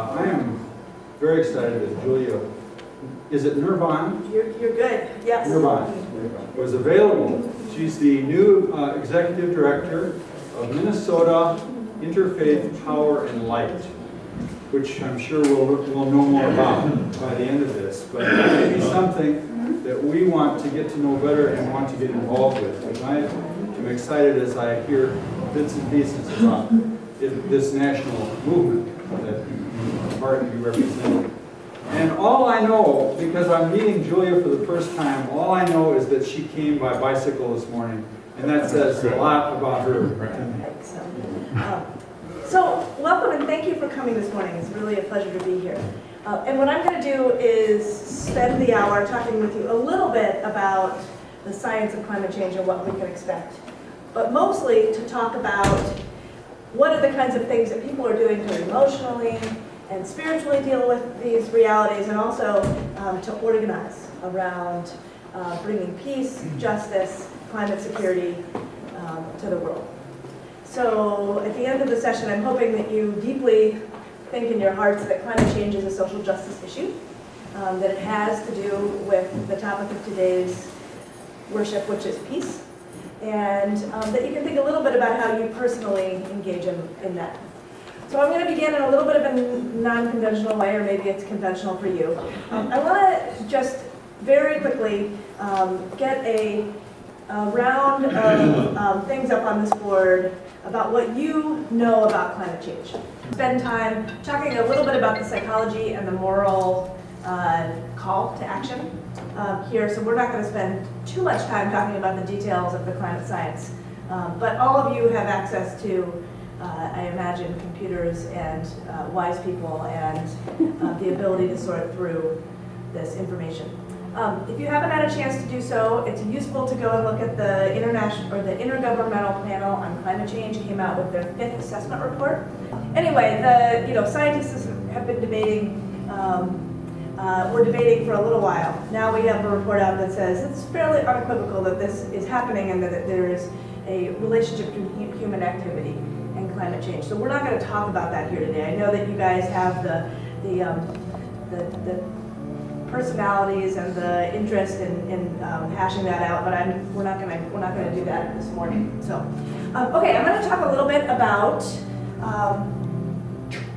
I am very excited that Julia, is it Nirvana? You're good, yes. Nirvana was available. She's the new executive director of Minnesota Interfaith Power and Light, which I'm sure we'll know more about by the end of this. But it may be something that we want to get to know better and want to get involved with. And I am excited as I hear bits and pieces about this national movement that part you represent. And all I know, because I'm meeting Julia for the first time, all I know is that she came by bicycle this morning, and that says a lot about her. So welcome and thank you for coming this morning. It's really a pleasure to be here. And what I'm going to do is spend the hour talking with you a little bit about the science of climate change and what we can expect. But mostly to talk about what are the kinds of things that people are doing to emotionally and spiritually deal with these realities, and also to organize around bringing peace, justice, climate security to the world. So at the end of the session, I'm hoping that you deeply think in your hearts that climate change is a social justice issue, that it has to do with the topic of today's worship, which is peace, and that you can think a little bit about how you personally engage in that. So I'm going to begin in a little bit of a non-conventional way, or maybe it's conventional for you. I want to just very quickly get a round of things up on this board about what you know about climate change. Spend time talking a little bit about the psychology and the moral call to action here. So we're not going to spend too much time talking about the details of the climate science. But all of you have access to, I imagine, computers and wise people and the ability to sort through this information. If you haven't had a chance to do so, it's useful to go and look at the the Intergovernmental Panel on Climate Change. It came out with their 5th assessment report. Anyway, the scientists have been debating. We're debating for a little while. Now we have a report out that says it's fairly unequivocal that this is happening and that there is a relationship between human activity and climate change. So we're not going to talk about that here today. I know that you guys have the personalities and the interest in hashing that out, but we're not going to do that this morning. So, okay, I'm going to talk a little bit about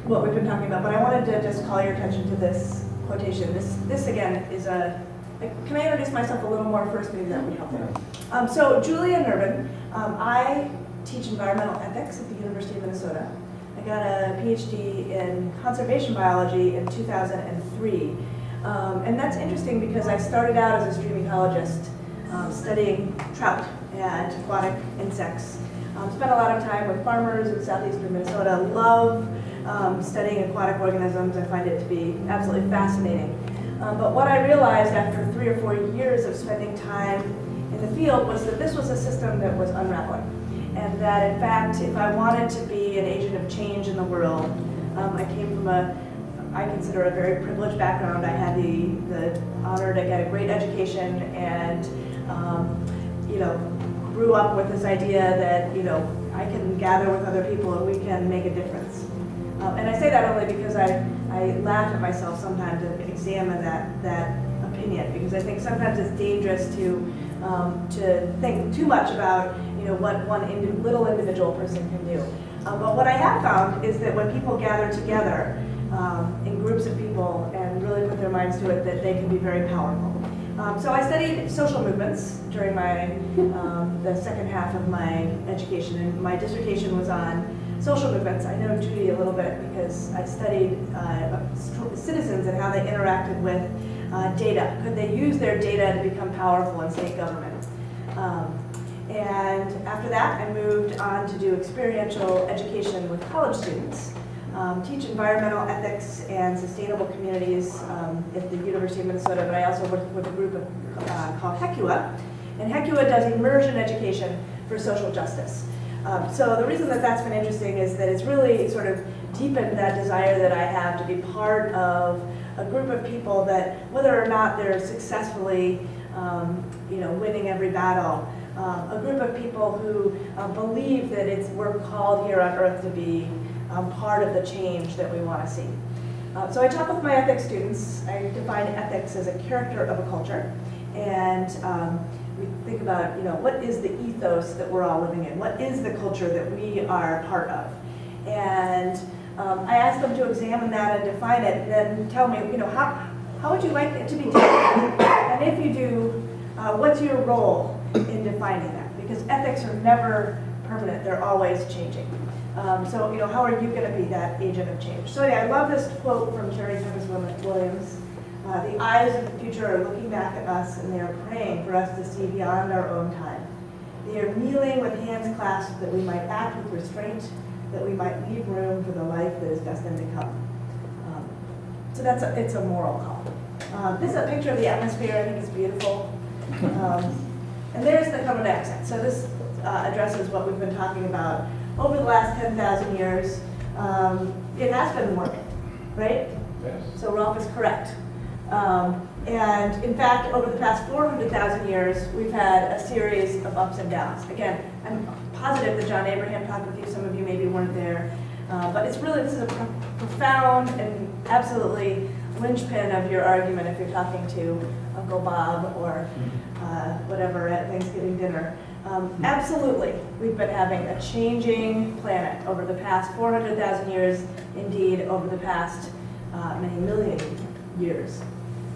what we've been talking about, but I wanted to just call your attention to this quotation. This again is can I introduce myself a little more first? Maybe that would help. So Julia Nervin, I teach environmental ethics at the University of Minnesota. I got a PhD in conservation biology in 2003. And that's interesting because I started out as a stream ecologist studying trout and aquatic insects. Spent a lot of time with farmers in southeastern Minnesota. Love studying aquatic organisms. I find it to be absolutely fascinating. But what I realized after 3 or 4 years of spending time in the field was that this was a system that was unraveling. And that in fact, if I wanted to be an agent of change in the world, I came from I consider a very privileged background. I had the honor to get a great education and, grew up with this idea that, I can gather with other people and we can make a difference. And I say that only because I laugh at myself sometimes and examine that opinion, because I think sometimes it's dangerous to think too much about, what one little individual person can do. But what I have found is that when people gather together, in groups of people and really put their minds to it, that they can be very powerful. So I studied social movements during the second half of my education, and my dissertation was on social movements. I know Judy a little bit because I studied citizens and how they interacted with data. Could they use their data to become powerful in state government? And after that, I moved on to do experiential education with college students. Teach environmental ethics and sustainable communities at the University of Minnesota, but I also work with a group called HECUA. And HECUA does immersion education for social justice. So the reason that that's been interesting is that it's really sort of deepened that desire that I have to be part of a group of people that, whether or not they're successfully winning every battle, a group of people who believe that we're called here on earth to be part of the change that we want to see. So I talk with my ethics students. I define ethics as a character of a culture. And we think about, what is the ethos that we're all living in? What is the culture that we are part of? And I ask them to examine that and define it, and then tell me, how would you like it to be different? And if you do, what's your role in defining that? Because ethics are never permanent, they're always changing. So, how are you going to be that agent of change? So yeah, I love this quote from Changemfe Williams. The eyes of the future are looking back at us, and they are praying for us to see beyond our own time. They are kneeling with hands clasped that we might act with restraint, that we might leave room for the life that is destined to come. So it's a moral call. This is a picture of the atmosphere. I think it's beautiful. And there's the carbon dioxide. So this addresses what we've been talking about. Over the last 10,000 years, it has been warming, right? Yes. So Rolf is correct. And in fact, over the past 400,000 years, we've had a series of ups and downs. Again, I'm positive that John Abraham talked with you. Some of you maybe weren't there. But this is a profound and absolutely linchpin of your argument if you're talking to Uncle Bob or whatever at Thanksgiving dinner. Absolutely, we've been having a changing planet over the past 400,000 years, indeed over the past many million years.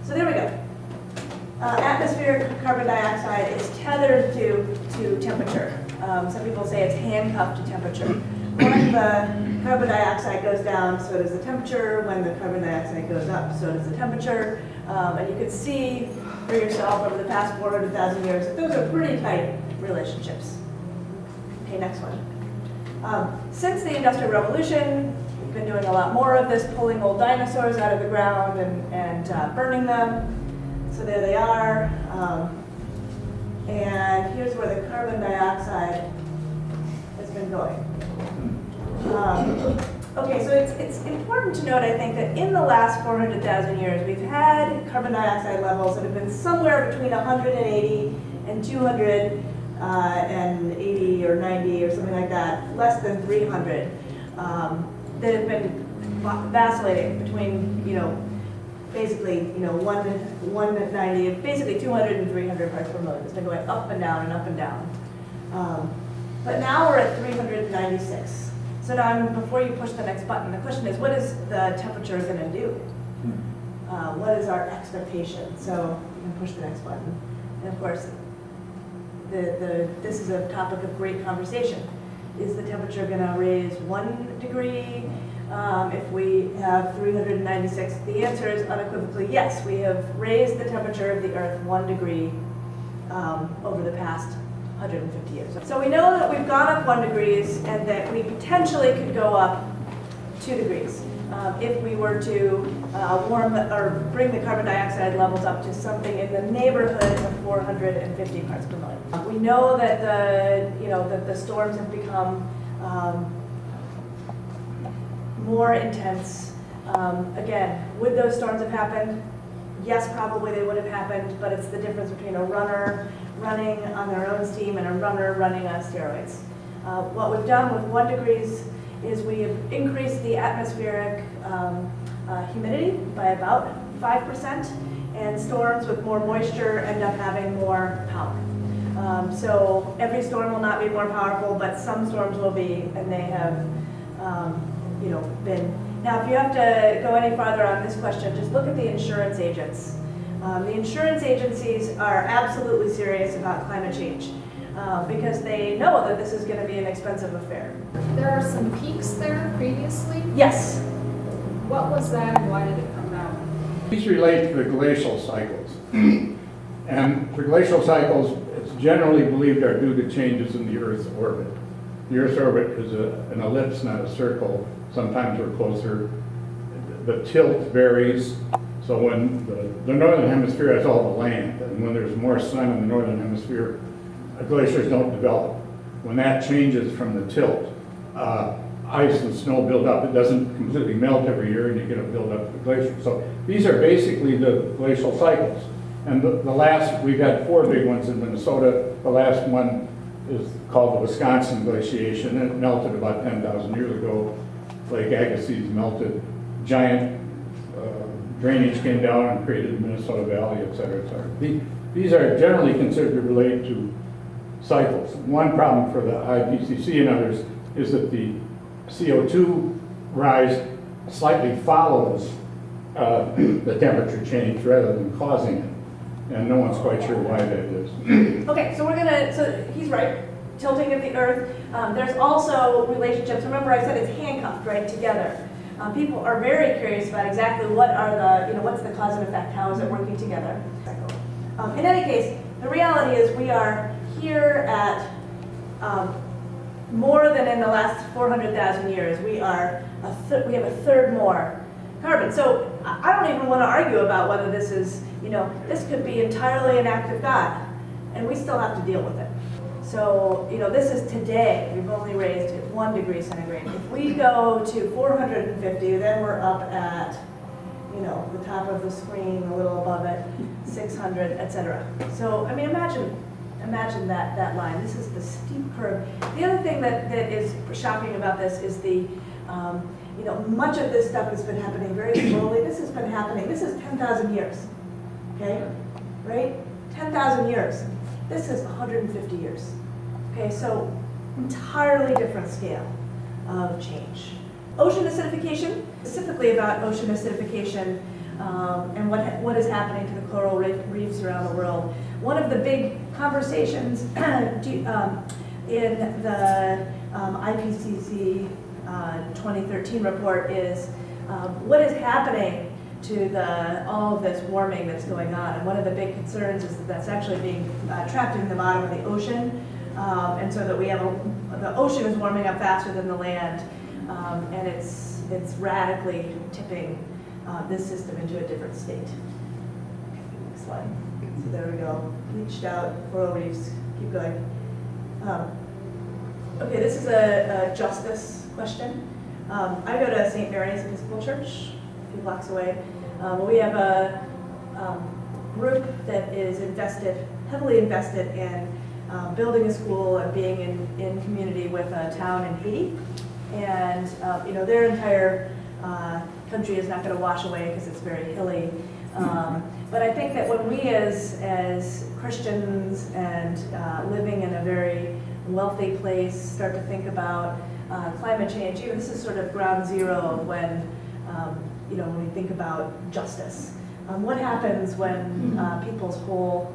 So there we go. Atmospheric carbon dioxide is tethered to temperature. Some people say it's handcuffed to temperature. When the carbon dioxide goes down, so does the temperature. When the carbon dioxide goes up, so does the temperature. And you can see for yourself over the past 400,000 years that those are pretty tight relationships. Okay, next one. Since the Industrial Revolution, we've been doing a lot more of this, pulling old dinosaurs out of the ground and burning them. So there they are. And here's where the carbon dioxide has been going. Okay, so it's important to note, I think, that in the last 400,000 years, we've had carbon dioxide levels that have been somewhere between 180 and 280 or 90 or something like that, less than 300, that have been vacillating between, basically, 190, basically 200 and 300 parts per million. It's been going up and down and up and down. But now we're at 396. So now, before you push the next button, the question is, what is the temperature going to do? What is our expectation? So you can push the next button. And of course, this is a topic of great conversation. Is the temperature going to raise 1 degree if we have 396? The answer is unequivocally yes. We have raised the temperature of the Earth 1 degree over the past 150 years. So we know that we've gone up 1 degree and that we potentially could go up 2 degrees if we were to bring the carbon dioxide levels up to something in the neighborhood of 450 parts per million. We know that the storms have become more intense. Again, would those storms have happened? Yes, probably they would have happened, but it's the difference between a runner running on their own steam and a runner running on steroids. What we've done with 1 degree is we have increased the atmospheric humidity by about 5%, and storms with more moisture end up having more power. So every storm will not be more powerful, but some storms will be, and they have been. Now, if you have to go any farther on this question, just look at the insurance agents. The insurance agencies are absolutely serious about climate change because they know that this is going to be an expensive affair. There are some peaks there previously. Yes. What was that and why did it come down? These relate to the glacial cycles. And the glacial cycles, it's generally believed, are due to changes in the Earth's orbit. The Earth's orbit is an ellipse, not a circle. Sometimes we're closer. The tilt varies. So when the northern hemisphere has all the land, and when there's more sun in the northern hemisphere, glaciers don't develop. When that changes from the tilt, ice and snow build up. It doesn't completely melt every year, and you get a build up of the glacier. So these are basically the glacial cycles. And the last, we've had 4 big ones in Minnesota. The last one is called the Wisconsin glaciation. It melted about 10,000 years ago. Lake Agassiz melted. Giant drainage came down and created the Minnesota Valley, et cetera, et cetera. These are generally considered to relate to cycles. One problem for the IPCC and others is that the CO2 rise slightly follows the temperature change rather than causing it. And no one's quite sure why that is. Okay, so so he's right, tilting of the earth. There's also relationships. Remember I said it's handcuffed, right, together. People are very curious about exactly what are what's the cause and effect, how is it working together. In any case, the reality is we are here at more than in the last 400,000 years. We have a third more carbon. So I don't even want to argue about whether this is, this could be entirely an act of God, and we still have to deal with it. So, this is today. We've only raised it 1 degree centigrade. If we go to 450, then we're up at, the top of the screen, a little above it, 600, etc. So, I mean, imagine that line. This is the steep curve. The other thing that is shocking about this is much of this stuff has been happening very slowly. This has been happening. This is 10,000 years, okay? Right? 10,000 years. This is 150 years. Okay, so entirely different scale of change. Ocean acidification, specifically about ocean acidification and what is happening to the coral reefs around the world. One of the big conversations in the IPCC 2013 report is what is happening to all of this warming that's going on. And one of the big concerns is that that's actually being trapped in the bottom of the ocean. And so that the ocean is warming up faster than the land. And it's radically tipping this system into a different state. Okay, next slide. So there we go. Bleached out coral reefs. Keep going. Okay, this is a justice question. I go to St. Mary's Episcopal Church, a few blocks away. We have a group that is heavily invested in building a school and being in community with a town in Haiti. And their entire country is not going to wash away because it's very hilly. But I think that when we as Christians and living in a very wealthy place start to think about climate change, this is sort of ground zero when when we think about justice. What happens when people's whole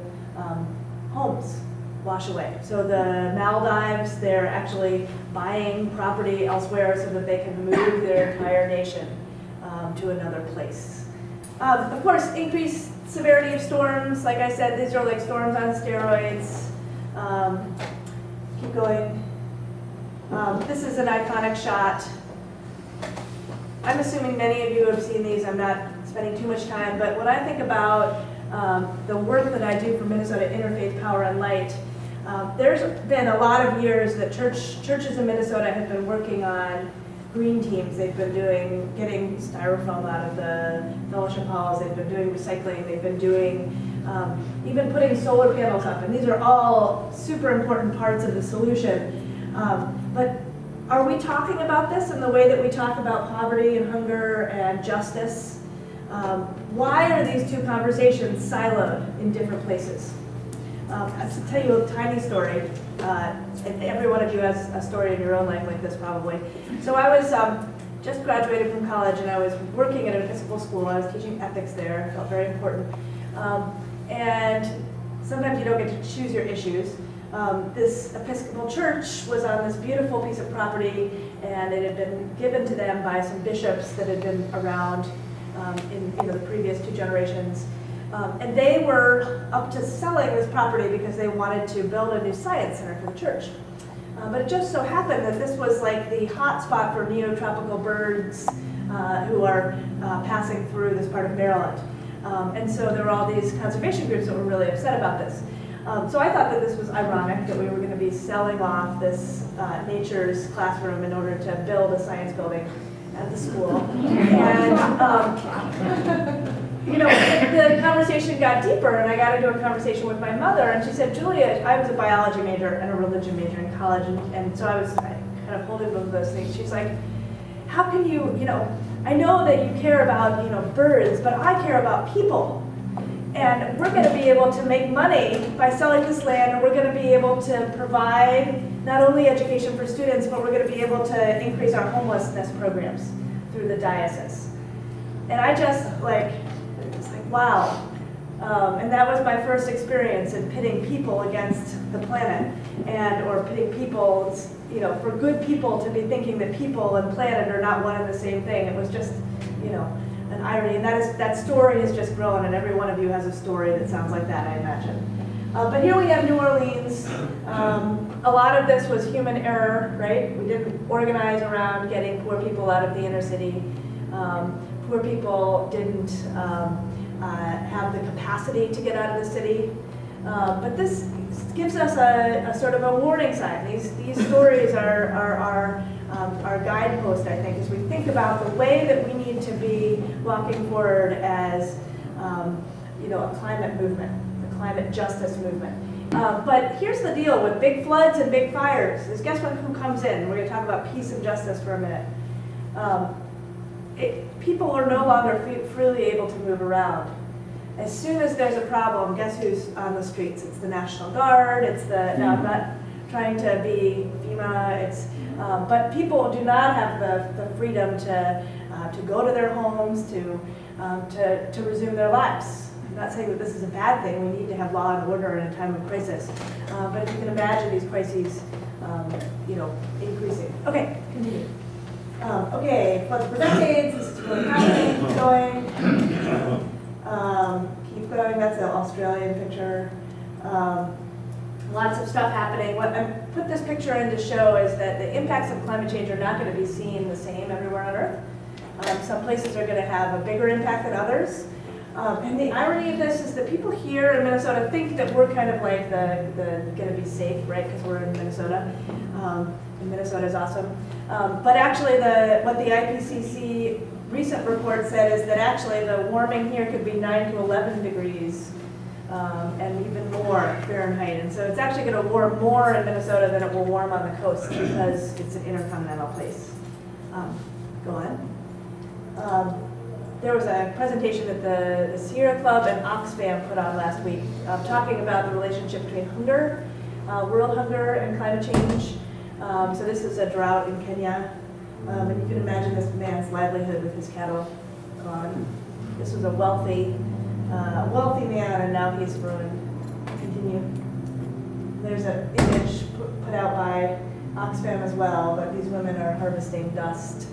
homes wash away? So the Maldives, they're actually buying property elsewhere so that they can move their entire nation to another place. Of course, increased severity of storms. Like I said, these are like storms on steroids. Keep going. This is an iconic shot. I'm assuming many of you have seen these. I'm not spending too much time, but when I think about the work that I do for Minnesota Interfaith Power and Light, there's been a lot of years that churches in Minnesota have been working on green teams. They've been getting styrofoam out of the fellowship halls. They've been doing recycling. They've been doing even putting solar panels up. And these are all super important parts of the solution. But are we talking about this in the way that we talk about poverty and hunger and justice? Why are these two conversations siloed in different places? I'll tell you a tiny story, and every one of you has a story in your own life like this probably. So I was just graduated from college and I was working at an Episcopal school. I was teaching ethics there, it felt very important. And sometimes you don't get to choose your issues. This Episcopal church was on this beautiful piece of property, and it had been given to them by some bishops that had been around in the previous 2 generations. And they were up to selling this property because they wanted to build a new science center for the church. But it just so happened that this was like the hot spot for neotropical birds who are passing through this part of Maryland. And so there were all these conservation groups that were really upset about this. So I thought that this was ironic that we were going to be selling off this nature's classroom in order to build a science building at the school. And the conversation got deeper, and I got into a conversation with my mother, and she said, Julia, I was a biology major and a religion major in college, and so I was kind of holding both of those things. She's like, how can you, I know that you care about, birds, but I care about people. And we're going to be able to make money by selling this land, and we're going to be able to provide not only education for students, but we're going to be able to increase our homelessness programs through the diocese. And I just it's like, wow. And that was my first experience in pitting people against the planet, or pitting people, for good people to be thinking that people and planet are not one and the same thing. It was just, an irony. And that story has just grown, and every one of you has a story that sounds like that, I imagine. But here we have New Orleans. A lot of this was human error, right? We didn't organize around getting poor people out of the inner city. Poor people didn't have the capacity to get out of the city. But this gives us a sort of a warning sign. These stories are our guidepost, I think, as we think about the way that we need to be walking forward as a climate movement, the climate justice movement. But here's the deal with big floods and big fires, is guess what, who comes in? We're going to talk about peace and justice for a minute. People are no longer freely able to move around. As soon as there's a problem, guess who's on the streets? It's the National Guard, now I'm not trying to be FEMA, but people do not have the freedom to go to their homes, to resume their lives. I'm not saying that this is a bad thing. We need to have law and order in a time of crisis. But if you can imagine these crises, increasing. Okay, continue. Okay, floods for decades. This is really happening. Keep going. Keep going. That's an Australian picture. Lots of stuff happening. What I put this picture in to show is that the impacts of climate change are not going to be seen the same everywhere on Earth. Some places are going to have a bigger impact than others. And the irony of this is that people here in Minnesota think that we're kind of like the going to be safe, right? Because we're in Minnesota. And Minnesota is awesome. But actually, what the IPCC recent report said is that actually the warming here could be 9 to 11 degrees. And even more Fahrenheit. And so it's actually going to warm more in Minnesota than it will warm on the coast because it's an intercontinental place. Go on. There was a presentation that the Sierra Club and Oxfam put on last week talking about the relationship between hunger, world hunger, and climate change. So this is a drought in Kenya. And you can imagine this man's livelihood with his cattle gone. This was a wealthy man, and now he's ruined. Continue. There's an image put out by Oxfam as well, but these women are harvesting dust.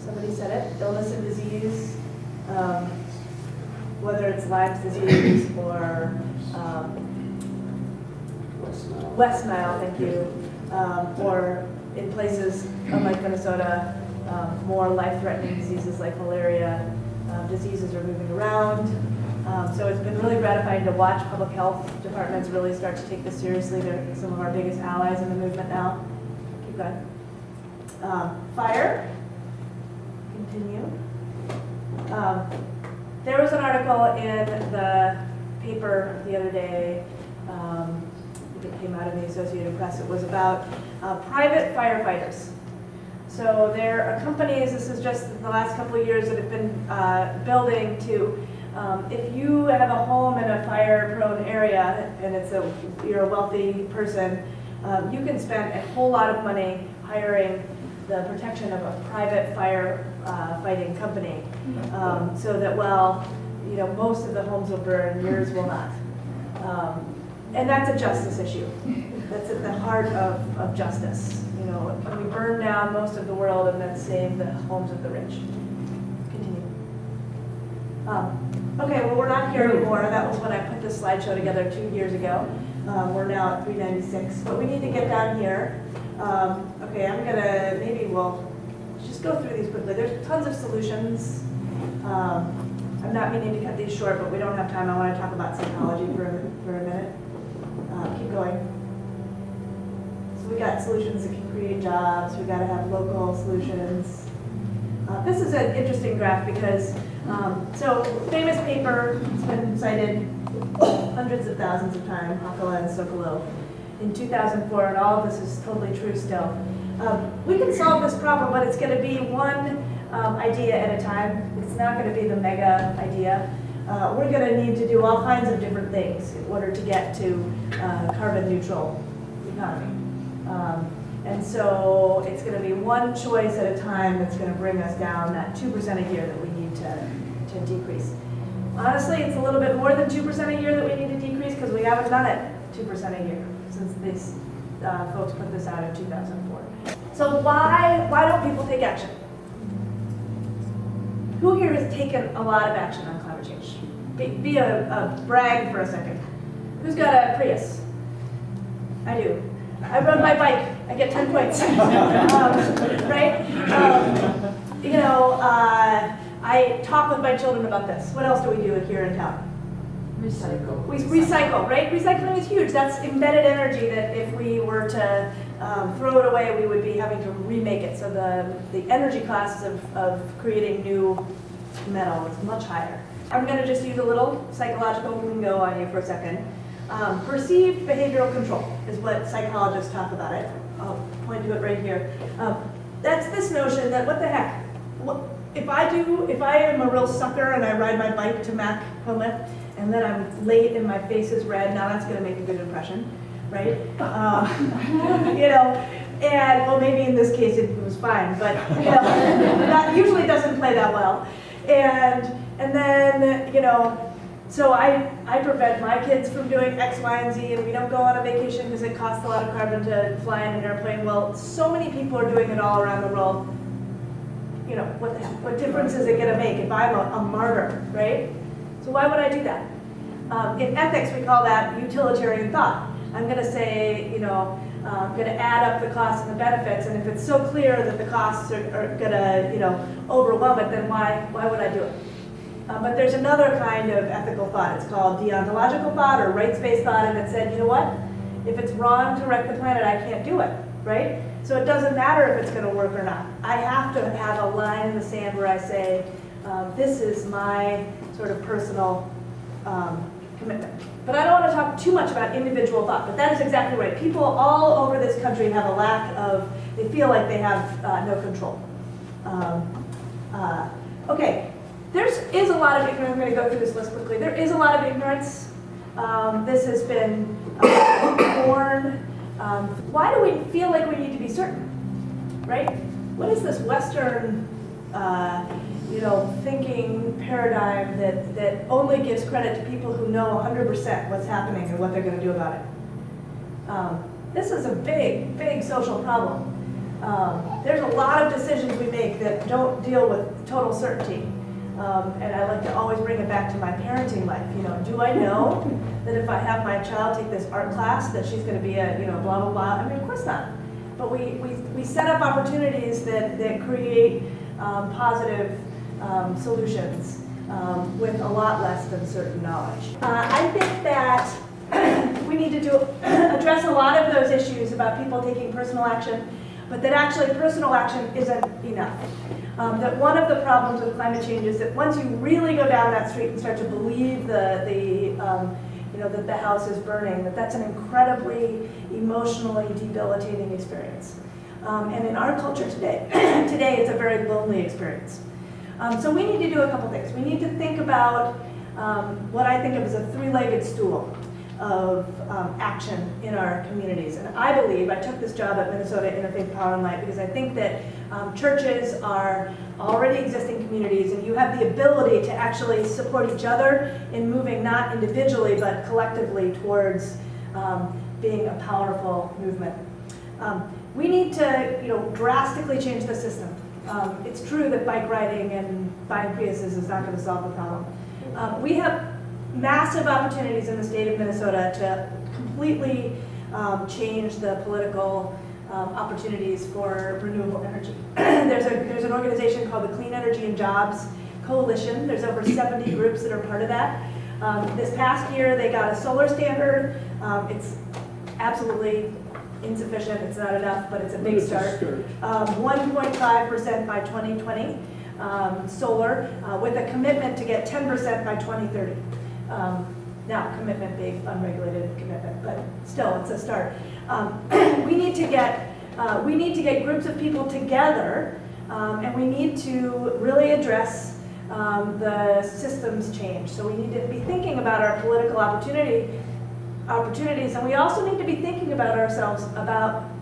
Somebody said it, illness and disease, whether it's Lyme's disease or West Nile, thank you, or in places unlike Minnesota, more life-threatening diseases like malaria. Diseases are moving around. So it's been really gratifying to watch public health departments really start to take this seriously. They're some of our biggest allies in the movement now. Keep going. Fire. Continue. There was an article in the paper the other day. It came out in the Associated Press. It was about private firefighters. So there are companies, this is just the last couple of years, that have been building to, if you have a home in a fire-prone area and you're a wealthy person, you can spend a whole lot of money hiring the protection of a private fighting company, so that most of the homes will burn, yours will not. And that's a justice issue. That's at the heart of justice. When we burn down most of the world and then save the homes of the rich. Continue. Okay, well, we're not here anymore. That was when I put this slideshow together 2 years ago. We're now at 396, but we need to get down here. Okay, maybe we'll just go through these quickly. There's tons of solutions. I'm not meaning to cut these short, but we don't have time. I want to talk about psychology for a minute. Keep going. So we got solutions that can create jobs. We got to have local solutions. This is an interesting graph because, famous paper, it's been cited hundreds of thousands of times, Hakala and Sokolow, in 2004, and all of this is totally true still. We can solve this problem, but it's going to be one idea at a time. It's not going to be the mega idea. We're going to need to do all kinds of different things in order to get to carbon neutral economy. And so it's going to be one choice at a time that's going to bring us down that 2% a year that we need to decrease. Honestly, it's a little bit more than 2% a year that we need to decrease because we haven't done it 2% a year since these folks put this out in 2004. So why don't people take action? Who here has taken a lot of action on climate change? Be a brag for a second. Who's got a Prius? I do. I rode my bike. I get 10 points. Right? I talk with my children about this. What else do we do here in town? Recycle. We recycle, right? Recycling is huge. That's embedded energy that if we were to throw it away, we would be having to remake it. So the energy costs of creating new metal is much higher. I'm going to just use a little psychological lingo on you for a second. Perceived behavioral control is what psychologists talk about it. I'll point to it right here. That's this notion that what the heck? If I am a real sucker and I ride my bike to Mac Plymouth and then I'm late and my face is red, now that's going to make a good impression, right? And well, maybe in this case it was fine, but that usually doesn't play that well. And then, so I prevent my kids from doing X, Y, and Z, and we don't go on a vacation because it costs a lot of carbon to fly in an airplane. Well, so many people are doing it all around the world. What difference is it going to make if I'm a martyr, right? So why would I do that? In ethics, we call that utilitarian thought. I'm going to say, I'm going to add up the costs and the benefits, and if it's so clear that the costs are going to, overwhelm it, then why would I do it? But there's another kind of ethical thought. It's called deontological thought or rights-based thought, and it said, you know what? If it's wrong to wreck the planet, I can't do it, right? So it doesn't matter if it's going to work or not. I have to have a line in the sand where I say, this is my sort of personal commitment. But I don't want to talk too much about individual thought, but that is exactly right. People all over this country have a lack of, they feel like they have no control. Okay, there is a lot of ignorance. I'm going to go through this list quickly. There is a lot of ignorance. This has been born. Why do we feel like we need to be certain, right? What is this Western, thinking paradigm that only gives credit to people who know 100% what's happening and what they're going to do about it? This is a big, big social problem. There's a lot of decisions we make that don't deal with total certainty. And I like to always bring it back to my parenting life. Do I know that if I have my child take this art class that she's going to be a, blah, blah, blah? I mean, of course not. But we set up opportunities that create positive solutions with a lot less than certain knowledge. I think that we need to address a lot of those issues about people taking personal action, but that actually personal action isn't enough. That one of the problems with climate change is that once you really go down that street and start to believe that the house is burning, that's an incredibly emotionally debilitating experience. And in our culture today, it's a very lonely experience. So we need to do a couple things. We need to think about what I think of as a three-legged stool of action in our communities. And I believe, I took this job at Minnesota Interfaith Power and Light because I think that churches are already existing communities and you have the ability to actually support each other in moving not individually but collectively towards being a powerful movement. We need to drastically change the system. It's true that bike riding and buying Priuses is not going to solve the problem. We have massive opportunities in the state of Minnesota to completely change the political opportunities for renewable energy. There's an organization called the Clean Energy and Jobs Coalition. There's over 70 groups that are part of that. This past year they got a solar standard. It's absolutely insufficient, it's not enough, but it's a big start. 1.5% by 2020 solar, with a commitment to get 10% by 2030. Now, commitment being unregulated commitment, but still, it's a start. We need to get we need to get groups of people together, and we need to really address the systems change. So we need to be thinking about our political opportunities, and we also need to be thinking about ourselves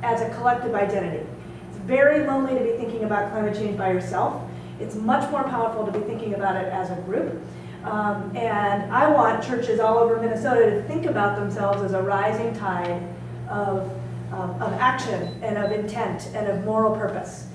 as a collective identity. It's very lonely to be thinking about climate change by yourself. It's much more powerful to be thinking about it as a group. And I want churches all over Minnesota to think about themselves as a rising tide of action and of intent and of moral purpose.